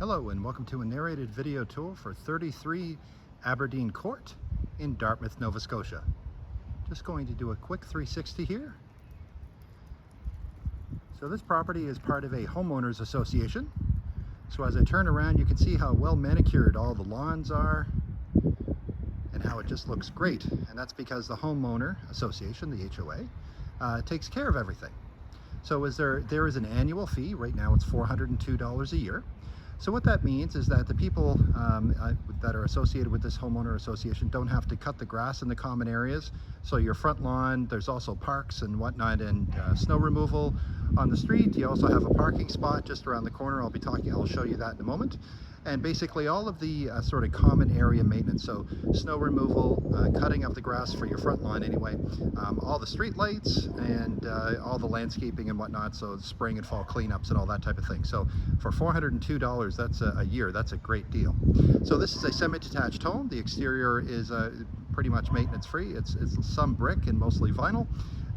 Hello and welcome to a narrated video tour for 33 Aberdeen Court in Dartmouth, Nova Scotia. Just going to do a quick 360 here. So this property is part of a homeowners association. So as I turn around, you can see how well manicured all the lawns are and how it just looks great. And that's because the homeowner association, the HOA, takes care of everything. So there is an annual fee. Right now it's $402 a year. So what that means is that the people that are associated with this homeowner association don't have to cut the grass in the common areas. So your front lawn, there's also parks and whatnot, and snow removal on the street. You also have a parking spot just around the corner. I'll show you that in a moment. And basically all of the sort of common area maintenance, so snow removal, cutting of the grass for your front lawn anyway, all the street lights and all the landscaping and whatnot, so spring and fall cleanups and all that type of thing. So for $402, that's a year, that's a great deal. So this is a semi-detached home. The exterior is pretty much maintenance free. It's some brick and mostly vinyl.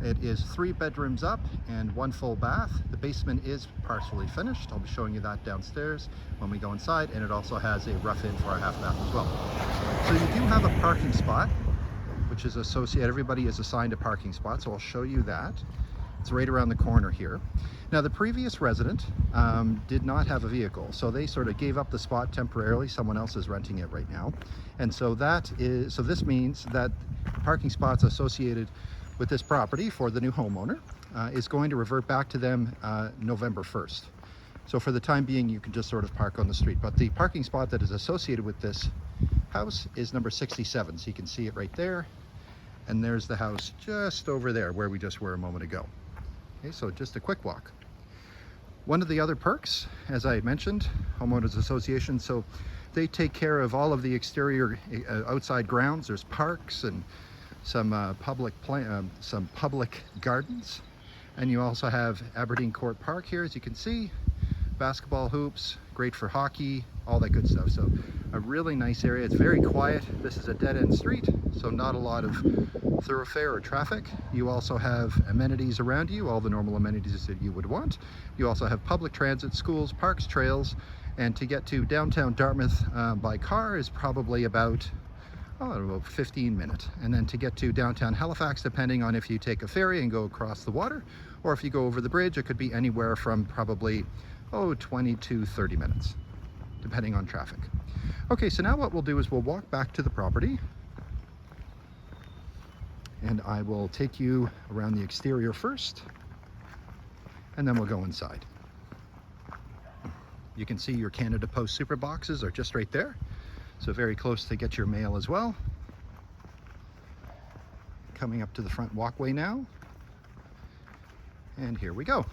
It is 3 bedrooms up and 1 full bath. The basement is partially finished. I'll be showing you that downstairs when we go inside, and it also has a rough-in for a half bath as well. So you do have a parking spot, which is associated, everybody is assigned a parking spot, so I'll show you that. It's right around the corner here. Now the previous resident did not have a vehicle, so they sort of gave up the spot temporarily. Someone else is renting it right now. And so this means that parking spots associated with this property for the new homeowner is going to revert back to them November 1st. So for the time being, you can just sort of park on the street. But the parking spot that is associated with this house is number 67. So you can see it right there. And there's the house just over there where we just were a moment ago. Okay, so just a quick walk. One of the other perks, as I mentioned, homeowners association, so they take care of all of the exterior outside grounds. There's parks and some public gardens, and you also have Aberdeen Court Park here, as you can see, basketball hoops, great for hockey, all that good stuff. So a really nice area. It's very quiet. This is a dead-end street, so not a lot of thoroughfare or traffic. You also have amenities around you, all the normal amenities that you would want. You also have public transit, schools, parks, trails, and to get to downtown Dartmouth by car is probably about 15 minutes. And then to get to downtown Halifax, depending on if you take a ferry and go across the water, or if you go over the bridge, it could be anywhere from probably 20 to 30 minutes, depending on traffic. Okay, so now what we'll do is we'll walk back to the property, and I will take you around the exterior first, and then we'll go inside. You can see your Canada Post super boxes are just right there. So very close to get your mail as well. Coming up to the front walkway now. And here we go.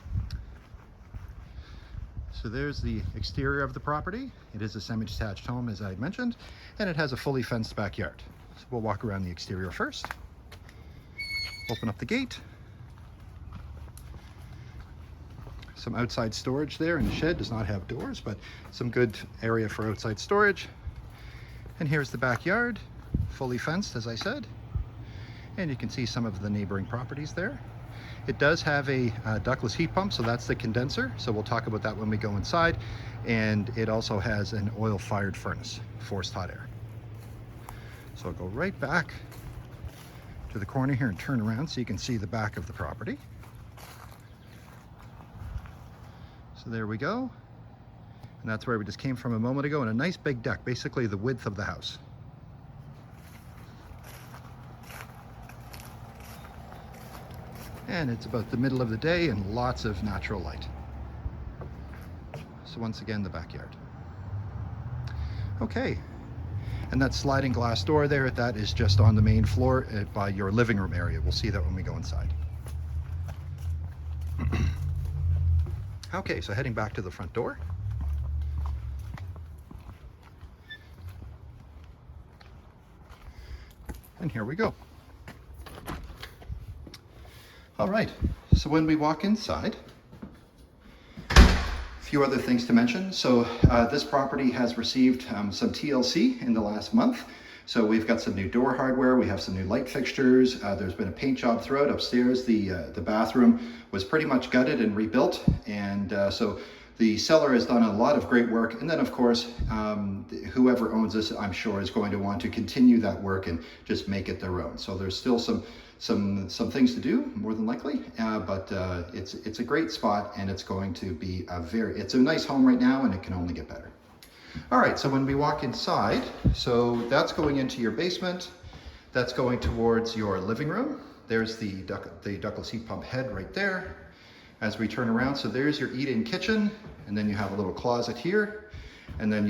So there's the exterior of the property. It is a semi-detached home, as I had mentioned, and it has a fully fenced backyard. So we'll walk around the exterior first. Open up the gate. Some outside storage there, and the shed does not have doors, but some good area for outside storage. And here's the backyard, fully fenced, as I said. And you can see some of the neighboring properties there. It does have a ductless heat pump, so that's the condenser. So we'll talk about that when we go inside. And it also has an oil-fired furnace, forced hot air. So I'll go right back to the corner here and turn around so you can see the back of the property. So there we go. And that's where we just came from a moment ago, and a nice big deck, basically the width of the house. And it's about the middle of the day and lots of natural light. So once again, the backyard. Okay, and that sliding glass door there, that is just on the main floor by your living room area. We'll see that when we go inside. Okay, so heading back to the front door. And here we go. All right, so when we walk inside, a few other things to mention. So this property has received some TLC in the last month. So we've got some new door hardware, we have some new light fixtures, there's been a paint job throughout upstairs. The bathroom was pretty much gutted and rebuilt, and so The seller has done a lot of great work, and then of course, whoever owns this, I'm sure, is going to want to continue that work and just make it their own. So there's still some things to do, more than likely, but it's a great spot, and it's going to be it's a nice home right now, and it can only get better. All right, so when we walk inside, so that's going into your basement, that's going towards your living room. There's the ductless heat pump head right there. As we turn around, so there's your eat-in kitchen, and then you have a little closet here, and then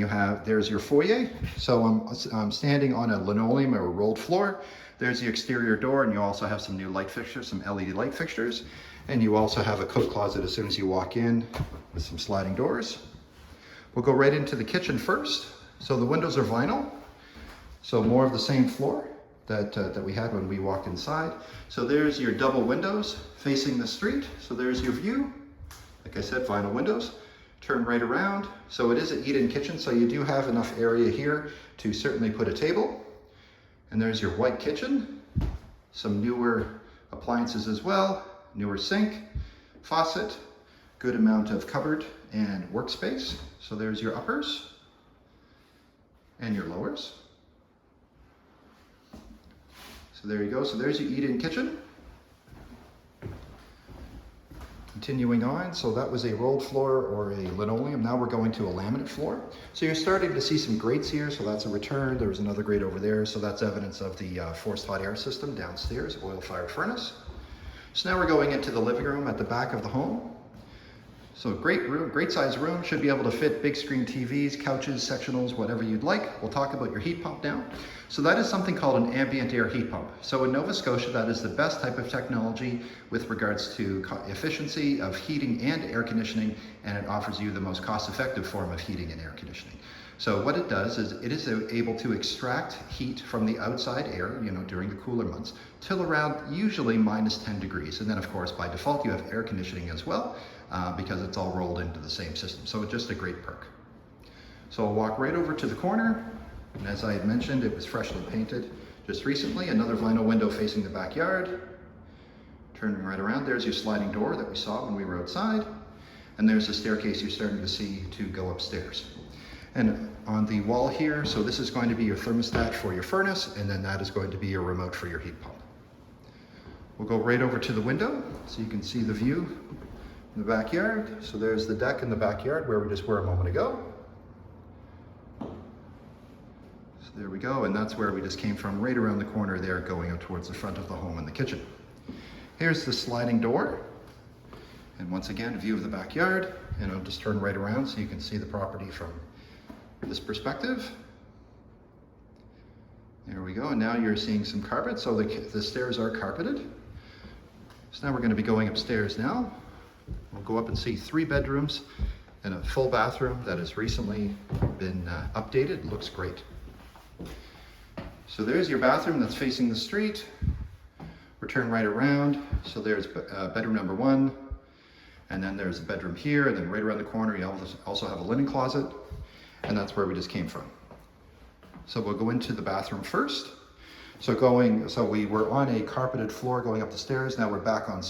there's your foyer. So I'm standing on a linoleum or a rolled floor. There's the exterior door, and you also have some new light fixtures, some LED light fixtures, and you also have a coat closet as soon as you walk in with some sliding doors. We'll go right into the kitchen first. So the windows are vinyl, so more of the same floor that we had when we walked inside. So there's your double windows facing the street. So there's your view. Like I said, vinyl windows. Turn right around. So it is an eat-in kitchen, so you do have enough area here to certainly put a table. And there's your white kitchen. Some newer appliances as well. Newer sink, faucet, good amount of cupboard and workspace. So there's your uppers and your lowers. So there you go. So there's your eat-in kitchen. Continuing on, so that was a rolled floor or a linoleum. Now we're going to a laminate floor. So you're starting to see some grates here. So that's a return. There was another grate over there. So that's evidence of the forced hot air system downstairs, oil-fired furnace. So now we're going into the living room at the back of the home. So great room, great size room, should be able to fit big screen TVs, couches, sectionals, whatever you'd like. We'll talk about your heat pump now. So that is something called an ambient air heat pump. So in Nova Scotia, that is the best type of technology with regards to efficiency of heating and air conditioning, and it offers you the most cost-effective form of heating and air conditioning. So what it does is it is able to extract heat from the outside air, during the cooler months, till around usually -10 degrees. And then of course, by default, you have air conditioning as well, because it's all rolled into the same system. So it's just a great perk. So I'll walk right over to the corner. And as I had mentioned, it was freshly painted just recently. Another vinyl window facing the backyard. Turning right around, there's your sliding door that we saw when we were outside. And there's the staircase you're starting to see to go upstairs. And on the wall here, so this is going to be your thermostat for your furnace, and then that is going to be your remote for your heat pump. We'll go right over to the window so you can see the view in the backyard. So there's the deck in the backyard where we just were a moment ago. So there we go, and that's where we just came from, right around the corner there, going up towards the front of the home and the kitchen. Here's the sliding door. And once again, view of the backyard, and I'll just turn right around so you can see the property from this perspective. There we go, and now you're seeing some carpet, so the stairs are carpeted. So now we're going to be going upstairs now. We'll go up and see 3 bedrooms and a full bathroom that has recently been updated. It looks great. So there's your bathroom that's facing the street. We'll turn right around. So there's bedroom number 1, and then there's a bedroom here, and then right around the corner you also have a linen closet, and that's where we just came from. So we'll go into the bathroom first. So we were on a carpeted floor going up the stairs. Now we're back on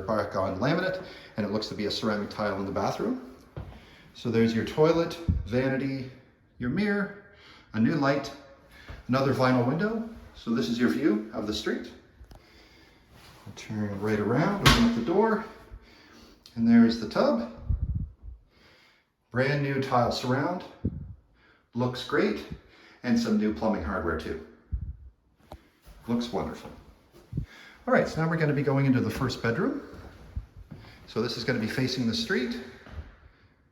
back on laminate, and it looks to be a ceramic tile in the bathroom. So there's your toilet, vanity, your mirror, a new light, another vinyl window. So this is your view of the street. We'll turn right around, open up the door, and there's the tub. Brand new tile surround, looks great, and some new plumbing hardware too. Looks wonderful. All right, so now we're going to be going into the first bedroom. So this is going to be facing the street.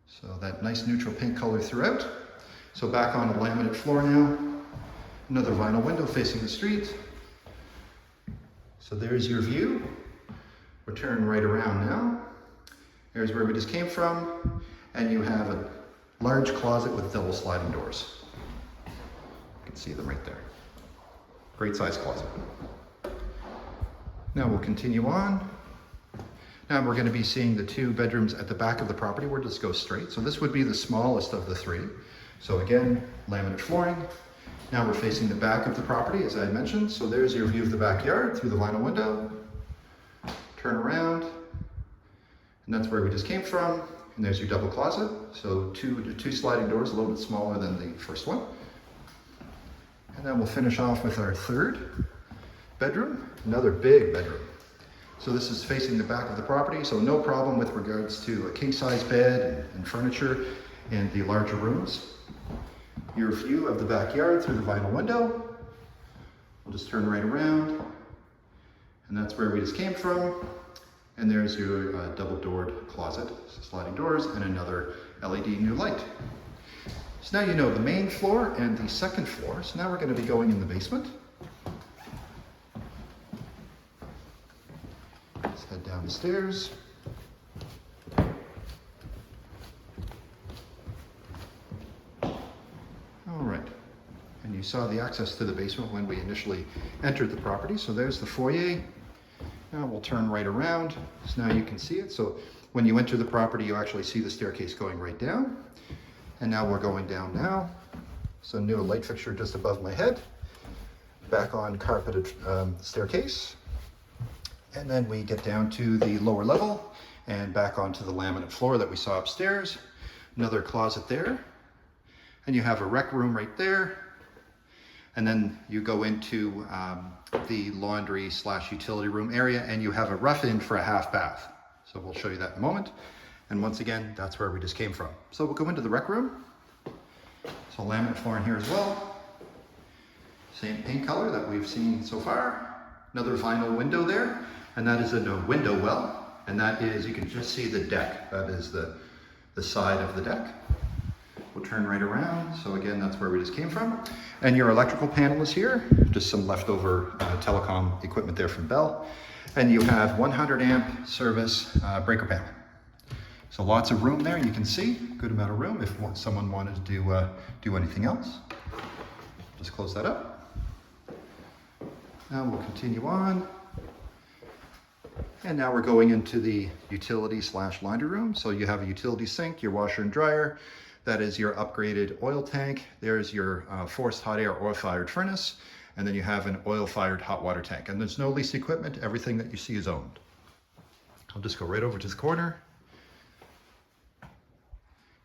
So that nice neutral pink color throughout. So back on a laminate floor now. Another vinyl window facing the street. So there's your view. We're turning right around now. Here's where we just came from. And you have a large closet with double sliding doors. You can see them right there. Great size closet. Now we'll continue on. Now we're going to be seeing the 2 bedrooms at the back of the property. We'll just go straight. So this would be the smallest of the 3. So again, laminate flooring. Now we're facing the back of the property, as I mentioned. So there's your view of the backyard through the vinyl window. Turn around, and that's where we just came from. And there's your double closet. So two sliding doors, a little bit smaller than the first one. And then we'll finish off with our third bedroom, another big bedroom. So this is facing the back of the property, so no problem with regards to a king-size bed and furniture in the larger rooms. Your view of the backyard through the vinyl window. We'll just turn right around, and that's where we just came from. And there's your double-doored closet, sliding doors, and another LED new light. So now you know the main floor and the second floor. So now we're going to be going in the basement. Let's head down the stairs. All right. And you saw the access to the basement when we initially entered the property. So there's the foyer. Now we'll turn right around, so now you can see it. So when you enter the property, you actually see the staircase going right down. And now we're going down now. So new light fixture just above my head. Back on carpeted staircase. And then we get down to the lower level and back onto the laminate floor that we saw upstairs. Another closet there. And you have a rec room right there. And then you go into the laundry / utility room area, and you have a rough-in for a half bath. So we'll show you that in a moment. And once again, that's where we just came from. So we'll go into the rec room. So laminate floor in here as well. Same paint color that we've seen so far. Another vinyl window there, and that is a window well. And that is, you can just see the deck. That is the side of the deck. We'll turn right around. So again, that's where we just came from. And your electrical panel is here. Just some leftover telecom equipment there from Bell. And you have 100 amp service breaker panel. So lots of room there, you can see. Good amount of room if someone wanted to do anything else. Just close that up. Now we'll continue on. And now we're going into the utility / laundry room. So you have a utility sink, your washer and dryer. That is your upgraded oil tank. There's your forced hot air oil-fired furnace. And then you have an oil-fired hot water tank. And there's no leased equipment. Everything that you see is owned. I'll just go right over to the corner.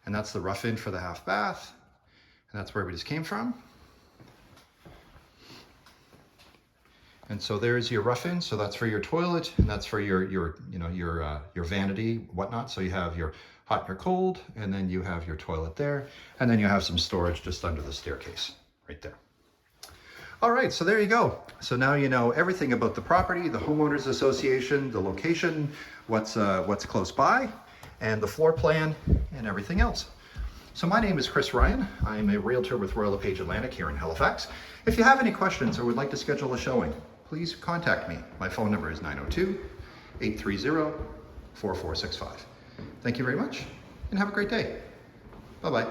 And that's the rough-in for the half bath. And that's where we just came from. And so there's your rough-in. So that's for your toilet, and that's for your vanity, whatnot. So you have your hot and your cold, and then you have your toilet there, and then you have some storage just under the staircase right there. All right, so there you go. So now you know everything about the property, the homeowners association, the location, what's close by, and the floor plan, and everything else. So my name is Chris Ryan. I'm a realtor with Royal LePage Atlantic here in Halifax. If you have any questions or would like to schedule a showing, please contact me. My phone number is 902-830-4465. Thank you very much, and have a great day. Bye-bye.